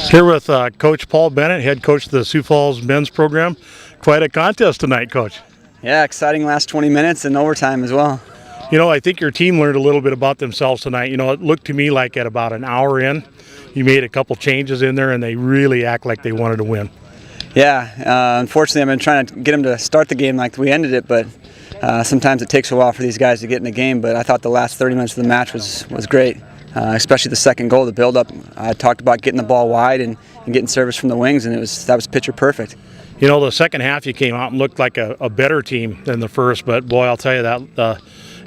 Here with Coach Paul Bennett, head coach of the Sioux Falls men's program. Quite a contest tonight, Coach. Yeah, exciting last 20 minutes and overtime as well. You know, I think your team learned a little bit about themselves tonight. You know, it looked to me like at about an hour in, you made a couple changes in there and they really act like they wanted to win. Yeah, unfortunately I've been trying to get them to start the game like we ended it, but sometimes it takes a while for these guys to get in the game, but I thought the last 30 minutes of the match was great, especially the second goal, the build-up. I talked about getting the ball wide and getting service from the wings, and that was picture perfect. You know, the second half you came out and looked like a better team than the first, but boy, I'll tell you that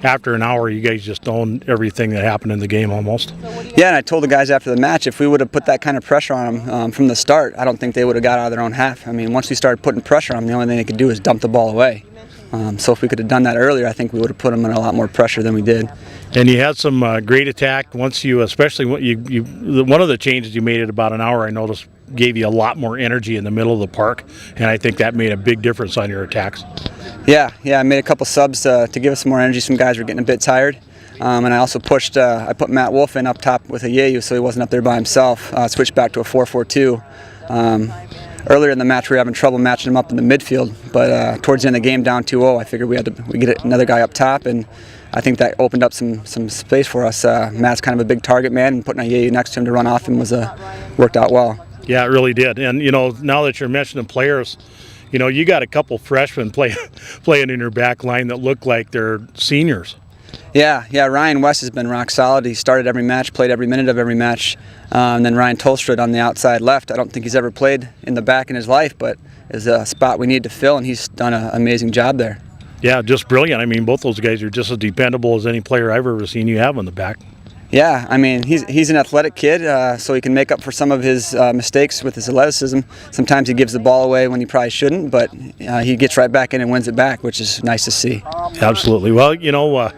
after an hour, you guys just owned everything that happened in the game almost. Yeah, and I told the guys after the match, if we would have put that kind of pressure on them from the start, I don't think they would have got out of their own half. I mean, once we started putting pressure on them, the only thing they could do is dump the ball away. So if we could have done that earlier, I think we would have put them in a lot more pressure than we did. And you had some great attack once you, especially when one of the changes you made at about an hour, I noticed, gave you a lot more energy in the middle of the park, and I think that made a big difference on your attacks. Yeah, I made a couple subs to give us some more energy. Some guys were getting a bit tired, and I also pushed. I put Matt Wolf in up top with a Yehu, so he wasn't up there by himself. Switched back to a 4-4-2. Earlier in the match, we were having trouble matching him up in the midfield, but towards the end of the game, down 2-0, I figured we get another guy up top, and I think that opened up some space for us. Matt's kind of a big target man, and putting a Yehu next to him to run off him worked out well. Yeah, it really did. And you know, now that you're mentioning players, you know, you got a couple freshmen playing in your back line that look like they're seniors. Yeah, Ryan West has been rock solid. He started every match, played every minute of every match. And then Ryan Tolstrud on the outside left. I don't think he's ever played in the back in his life, but is a spot we need to fill, and he's done an amazing job there. Yeah, just brilliant. I mean, both those guys are just as dependable as any player I've ever seen you have on the back. Yeah, I mean, he's an athletic kid, so he can make up for some of his mistakes with his athleticism. Sometimes he gives the ball away when he probably shouldn't, but he gets right back in and wins it back, which is nice to see. Absolutely. Well, you know,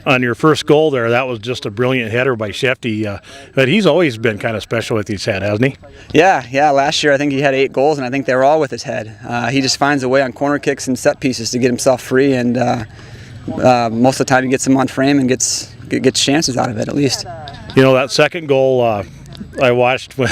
on your first goal there, that was just a brilliant header by Shefty, but he's always been kind of special with his head, hasn't he? Yeah, last year I think he had 8 goals, and I think they were all with his head. He just finds a way on corner kicks and set pieces to get himself free, and most of the time he gets them on frame and gets chances out of it, at least. You know, that second goal, I watched when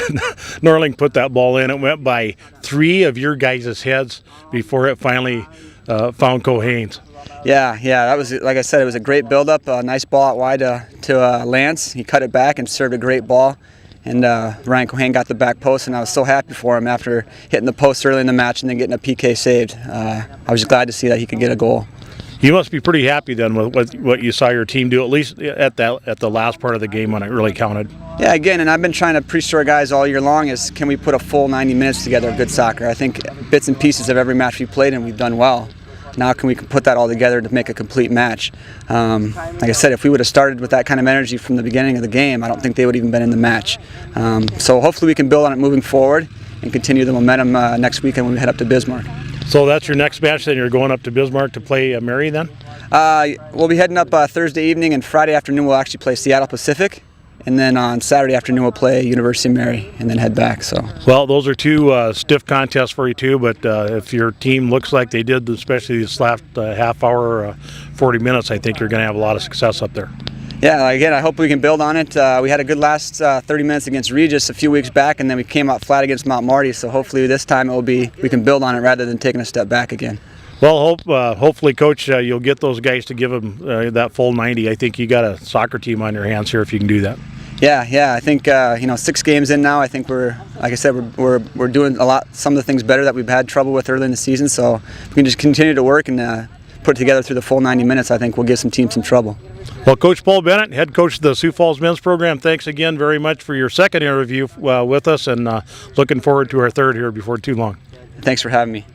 Norling put that ball in. It went by 3 of your guys' heads before it finally found Cohane's. Yeah, that was, like I said, it was a great build-up, a nice ball out wide to Lance. He cut it back and served a great ball, and Ryan Cohane got the back post, and I was so happy for him after hitting the post early in the match and then getting a PK saved. I was just glad to see that he could get a goal. You must be pretty happy then with what you saw your team do, at least at the last part of the game when it really counted. Yeah, again, and I've been trying to preach to our guys all year long is, can we put a full 90 minutes together of good soccer? I think bits and pieces of every match we've played in, we've done well. Now can we put that all together to make a complete match? Like I said, if we would have started with that kind of energy from the beginning of the game, I don't think they would have even been in the match. So hopefully we can build on it moving forward and continue the momentum next weekend when we head up to Bismarck. So that's your next match, then you're going up to Bismarck to play Mary then? We'll be heading up Thursday evening, and Friday afternoon we'll actually play Seattle Pacific. And then on Saturday afternoon we'll play University of Mary and then head back. So. Well, those are 2 stiff contests for you too, but if your team looks like they did, especially this last half hour, 40 minutes, I think you're going to have a lot of success up there. Yeah, again, I hope we can build on it. We had a good last 30 minutes against Regis a few weeks back, and then we came out flat against Mount Marty, so hopefully this time we can build on it rather than taking a step back again. Well, hopefully, Coach, you'll get those guys to give them that full 90. I think you got a soccer team on your hands here if you can do that. Yeah. I think 6 games in now. I think like I said, we're doing some of the things better that we've had trouble with early in the season. So if we can just continue to work and put it together through the full 90 minutes, I think we'll give some teams some trouble. Well, Coach Paul Bennett, head coach of the Sioux Falls men's program, thanks again very much for your second interview with us, and looking forward to our third here before too long. Thanks for having me.